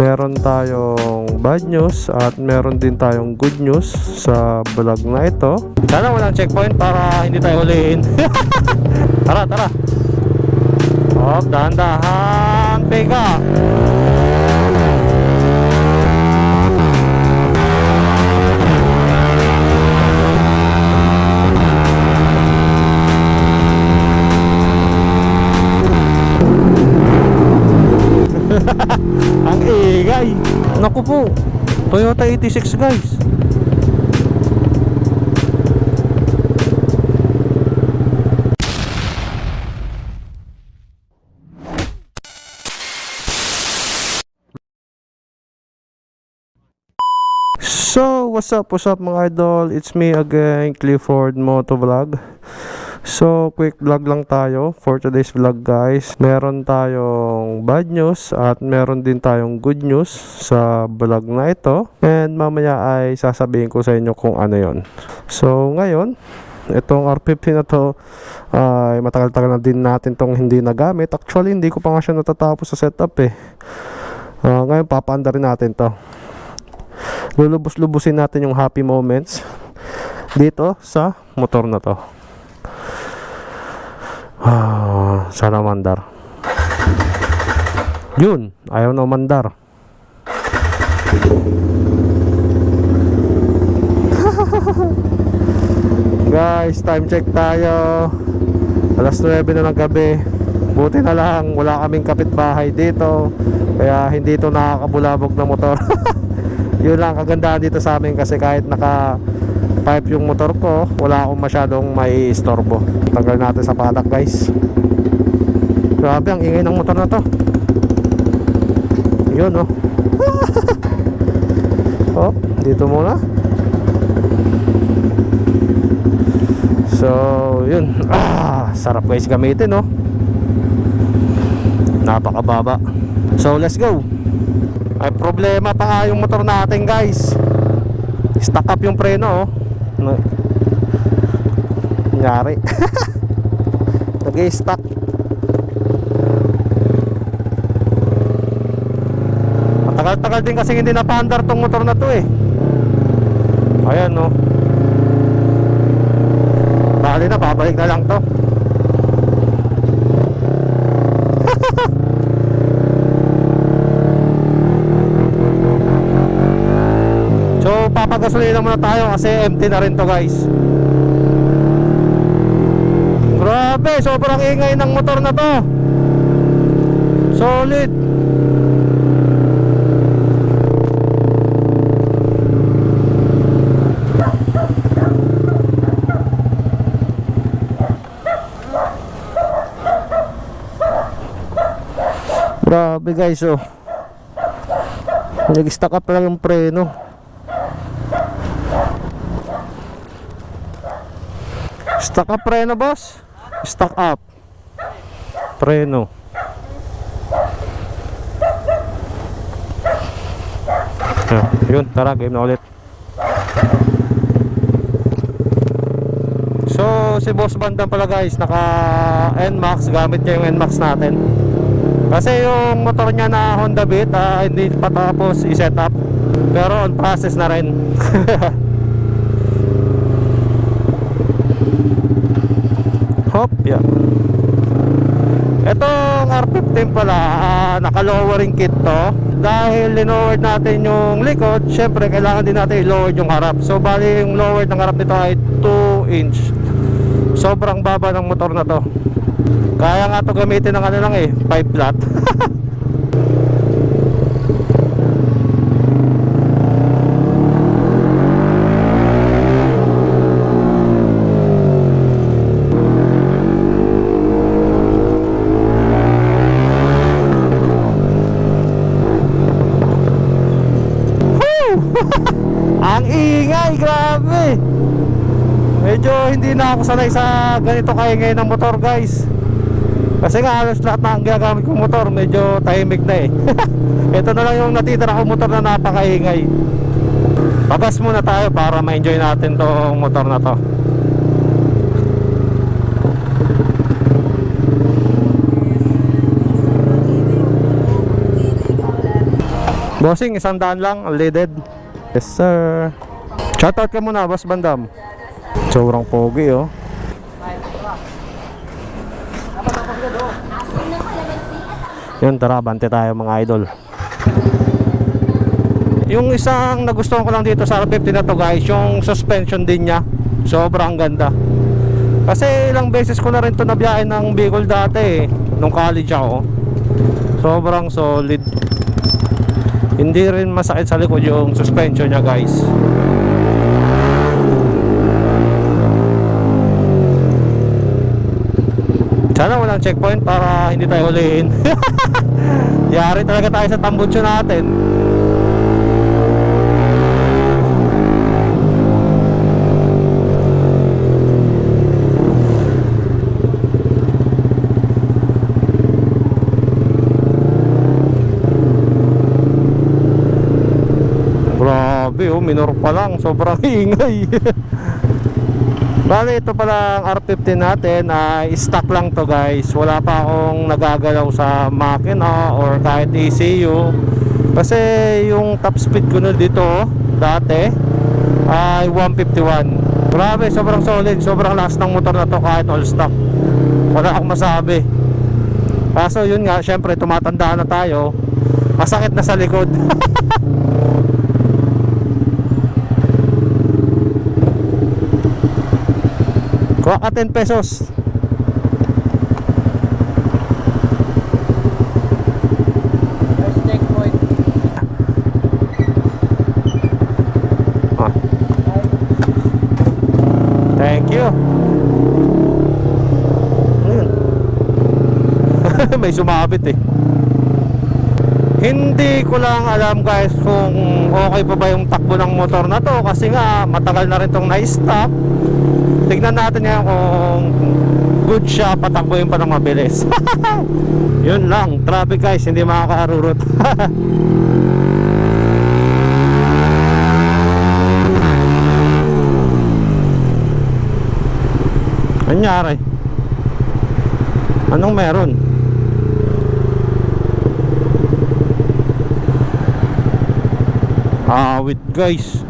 Meron tayong bad news at meron din tayong good news sa vlog na ito. Sana walang checkpoint para hindi tayo huliin. Tara, tara. Oh, dahan-dahan, pega. Ang ingay. Naku po, Toyota 86 guys. So, what's up mga idol? It's me again, Clifford Motovlog. So, quick vlog lang tayo for today's vlog guys. Meron tayong bad news at meron din tayong good news sa vlog na ito. And mamaya ay sasabihin ko sa inyo kung ano yon. So, ngayon, itong R50 na to ay matagal-tagal na din natin tong hindi nagamit. Actually, hindi ko pa nga siya natatapos sa setup eh. Ngayon, papaanda rin natin to. Lulubos-lubusin natin yung happy moments dito sa motor na to. Sana mandar. Yun, ayaw na mandar. Guys, time check tayo. Alas 9 na ng gabi. Buti na lang wala kaming kapitbahay dito, kaya hindi ito nakakabulabog na motor. Yun lang kagandahan dito sa amin, kasi kahit naka pipe yung motor ko, wala akong masyadong may istorbo. Tanggal natin sa padak guys. Grabe ang ingay ng motor na to. Yun oh. Oh, dito muna. So yun, sarap guys gamitin oh. Napakababa. So let's go. May problema pa nga yung motor natin guys. Stuck up yung preno oh. Nangyari. Nag-i-stuck. Matagal-tagal din kasi hindi napaandar tong motor na to eh. Ayan no. Bali na, babalik na lang to. So papagasolina muna tayo kasi empty na rin to guys. Grabe, sobrang ingay ng motor na to. Solid. Grabe guys oh. Nag-stuck up lang yung preno. Stuck up preno boss. Stuck up preno. Yun, tara game na ulit. So si Boss Bandam pala guys, naka NMAX. Gamit niya yung NMAX natin kasi yung motor niya na Honda Beat hindi pa tapos i-set up, pero on process na rin. Hop, yeah. Itong R15 pala, naka-lowering kit to. Dahil linowered natin yung likod, syempre kailangan din natin i-lowered yung harap. So bali yung lowered ng harap nito ay 2 inch. Sobrang baba ng motor na to. Kaya nga to gamitin ng ano lang eh, 5 flat. Ang ingay, grabe. Medyo hindi na ako sanay sa ganito kaingay ng motor guys. Kasi nga halos lahat na ang ginagamit kong motor medyo tahimik na eh. Ito na lang yung natitira kong motor na napakaingay. Babas muna tayo para ma-enjoy natin tong motor na to. Bossing, 100 lang, unleaded. Yes sir. Shoutout ka muna, Boss Bandam. Sobrang pogi oh. Yun, tara, bante tayo mga idol. Yung isang nagustuhan ko lang dito sa R50 na to guys, yung suspension din niya. Sobrang ganda. Kasi ilang beses ko na rin to nabiyahin ng Bicol dati nung college ako. Sobrang solid. Hindi rin masakit sa likod yung suspension niya guys. Sana walang checkpoint para hindi tayo huliin. Yari talaga tayo sa tambutso natin. Grabe oh, minor pa lang, sobrang ingay. Bale, ito palang R50 natin ay stock lang to guys. Wala pa akong nagagalaw sa makina or kahit ECU. Kasi yung top speed ko na dito dati ay 151. Grabe, sobrang solid, sobrang lakas ng motor na to kahit all stock. Wala akong masabi. Kaso yun nga, syempre tumatanda na tayo. Masakit na sa likod. Kuha ka 10 pesos. First checkpoint. Thank you. May sumabit eh. Hindi ko lang alam guys kung okay pa ba yung takbo ng motor na to. Kasi nga matagal na rin tong na-stop. Tignan natin ngayon kung good siya, patakbuhin pa ng mabilis. Yun lang, traffic guys, hindi makakaarurot. Anyari? Anong meron? Wait guys,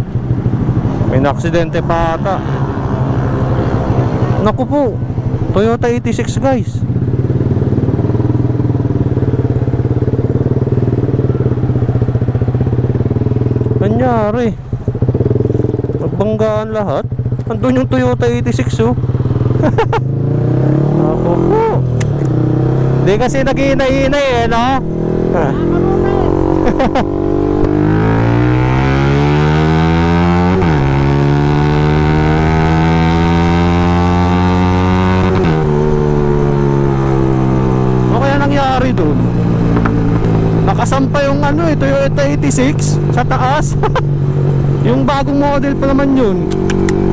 may na-aksidente pa ata. Naku po, Toyota 86 guys. Nangyari, nagbanggaan lahat. Andun yung Toyota 86 oh. Naku po. Di kasi nag-iinay-inay eh, no? Doon nakasampa yung ano eh, Toyota 86 sa taas. Yung bagong model pa naman yun.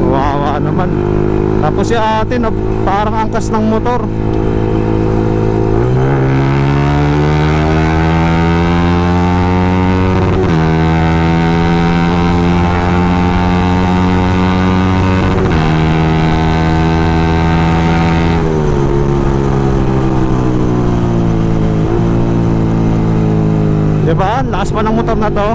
Wawa naman. Tapos si ate na parang angkas ng motor. Diba? Lakas pa ng motor na to.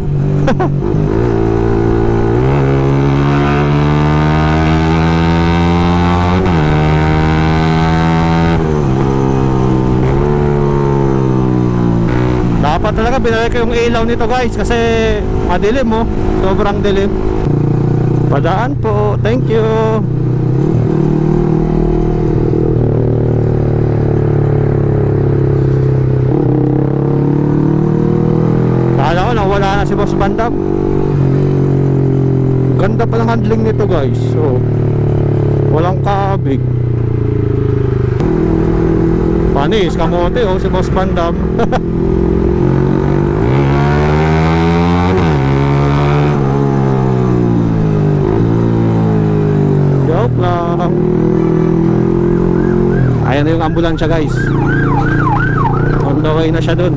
Dapat talaga binalik ko yung ilaw nito guys. Kasi madilim oh. Sobrang dilim. Padaan po. Thank you. Wala na si Boss Bandam. Ganda pa ng handling nito guys. So walang kabig. Panis kamote oh si Boss Bandam. Joke lang. Ayan na yung ambulansya guys. On the way na siya dun.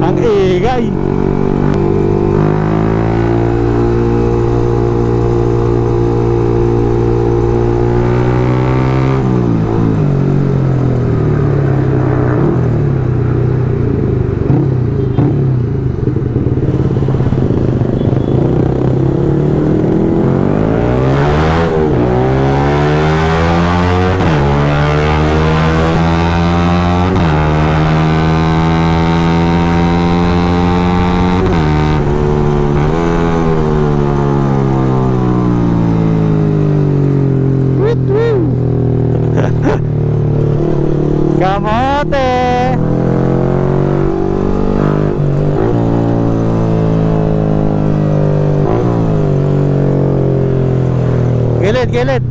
Ang ingay. Kamote! Gilid, gilid.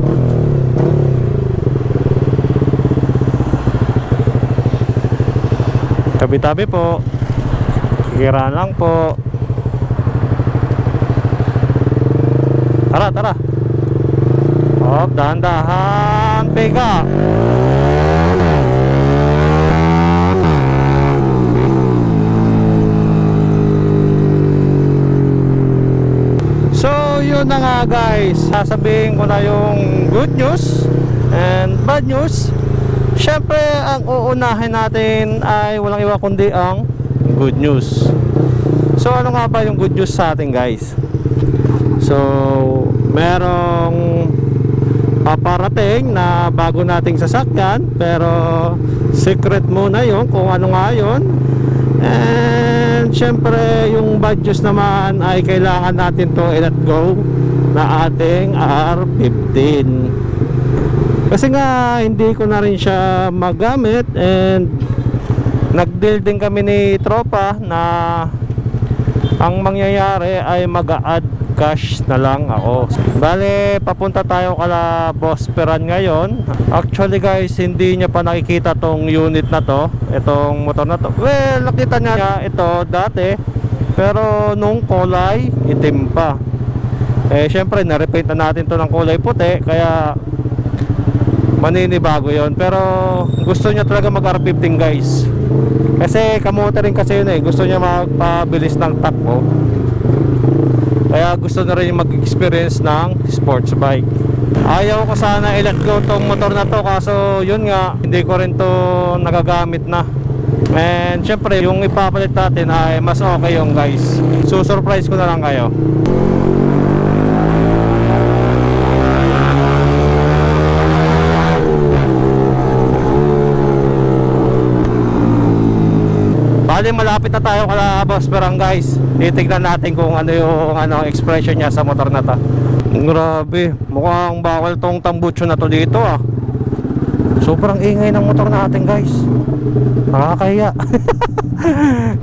Tabi-tabi po. Kikiraan lang po. Tara, tara. Hop, dahan-dahan. Pega. So yun na nga guys, sasabihin ko na yung good news and bad news. Syempre ang uunahin natin ay walang iba kundi ang good news. So ano nga ba yung good news sa atin guys? So merong paparating na bago nating sasakyan, pero secret muna yun kung ano nga yun. And syempre yung bad news naman ay kailangan natin to i-let go na ating R15, kasi nga hindi ko na rin siya magamit. And nag-deal din kami ni tropa na ang mangyayari ay mag-a-add cash na lang ako. Bale papunta tayo kala Boss Peran ngayon. Actually guys, hindi niya pa nakikita tong unit na to, itong motor na to. Well, nakita niya ito dati, pero nung kulay itim pa. Eh syempre na-repaint na natin to ng kulay puti, kaya maninibago yon. Pero gusto niya talaga mag R15 guys, kasi kamote rin kasi yun eh. Gusto niya magpabilis ng takbo, kaya gusto na rin mag-experience ng sports bike. Ayaw ko sana i-let go tong motor na to, kaso yun nga, hindi ko rin to nagagamit na. And syempre yung ipapalit natin ay mas okay yung guys. Susurprise ko na lang kayo. Bali malapit na tayo kala Boss Perang guys. Titignan natin kung ano yung expression niya sa motor na to. Grabe, mukhang bawal tong tambucho na to dito ah. Sobrang ingay ng motor natin guys, nakakahiya.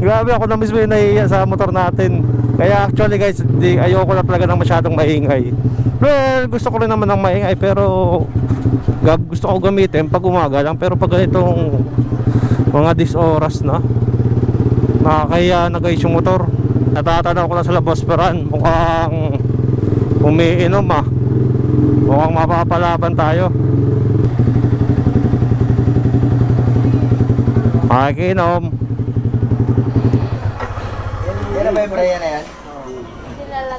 Grabe, ako na mismo yung nahihiya sa motor natin. Kaya actually guys, ayoko na talaga ng masyadong maingay. Well, gusto ko rin naman ng maingay, pero gusto ko gamitin pag umaga lang. Pero pag ganitong mga 10 oras na, nakakahiya na guys yung motor. Natatanaw ko na sa Boss Peran, mukhang umiinom ah. Mukhang mapapalaban tayo. Makikinom. Yan na ba yung Brian na yan?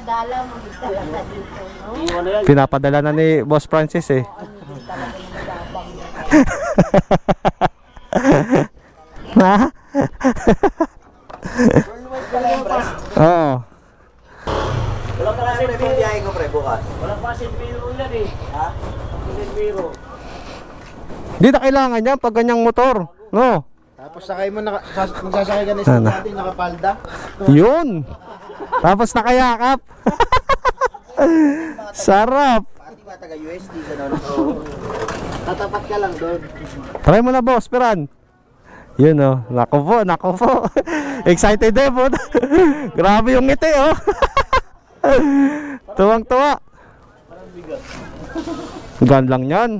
Dala mo talaga dito, no? Pinapadala na ni Boss Francis eh. Ha? Oo. Wala pa kasi pang biyahe ko pre, bukas. Wala pa kasi biro yan eh. Ha? Biro. Di na kailangan yan pag ganyang motor, no? Tapos sakay mo, magsasakay ka na sa natin, nakapalda. Yun. Tapos nakayakap. Sarap. Pati ba taga USD gano'n? Tatapat ka lang doon. Try mo na Boss Peran. Yun oh. Nako po, nako po. Excited eh po. Grabe yung ngiti oh. Tuwang-tuwa. Gan lang yan.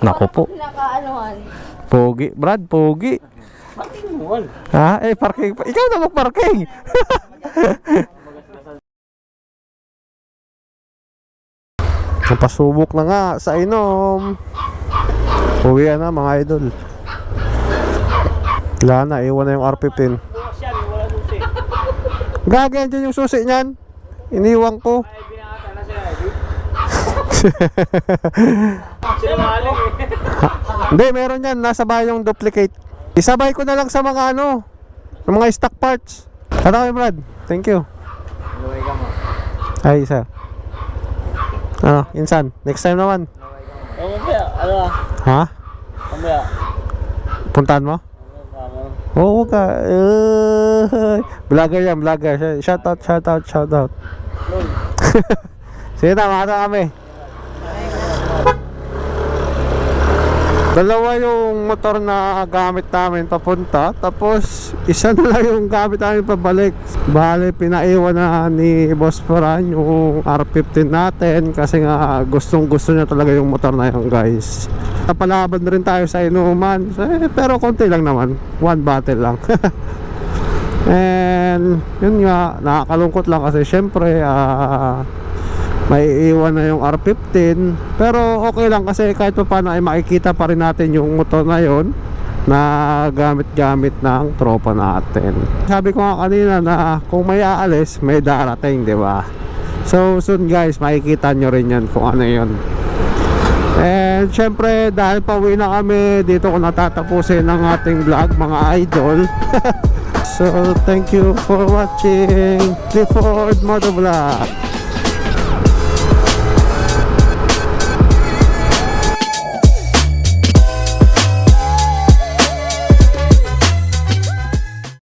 Nako po. Pinaka-anuhan. Pogi, Brad, pogi. Ha? Eh, parking pa. Ikaw na mag-parking. Napasubok na nga sa inom. Uwi na mga idol. Wala na, iwan na yung R15. Bukas yan, wala susi. Gagawin dyan yung susi niyan. Iniwan ko. Ay, binakata na sila. Sinungaling eh. Hindi, meron yan. Nasa bahay yung duplicate. Isabay ko na lang sa mga ano, ng mga stock parts. Ano kayo, Brad? Thank you. Luway ka mo. Ay, isa. Ano, insan. Next time naman. Mamaya, ano ah? Ha? Mamaya. Puntahan mo? Oo ka. Vlogger yan, vlogger. Shout out, shout out, shout out. Sige na, makata kami. Dalawa yung motor na gamit namin papunta, tapos isa na lang yung gamit namin pabalik. Bale, pinaiwan na ni Boss Paran yung R15 natin kasi nga gustong gusto niya talaga yung motor na yun, guys. Napalaban na rin tayo sa inuman, pero konti lang naman, one battle lang. And yun nga, nakakalungkot lang kasi syempre may iwan na yung R15, pero okay lang kasi kahit pa paano ay makikita pa rin natin yung motor na yon na gamit-gamit ng tropa natin. Sabi ko nga kanina na kung may aalis, may darating, di ba? So soon guys, makikita nyo rin yan kung ano yon. And syempre dahil pauwi na kami, dito ko natatapusin ang ating vlog, mga idol. So thank you for watching Clifford Motovlog.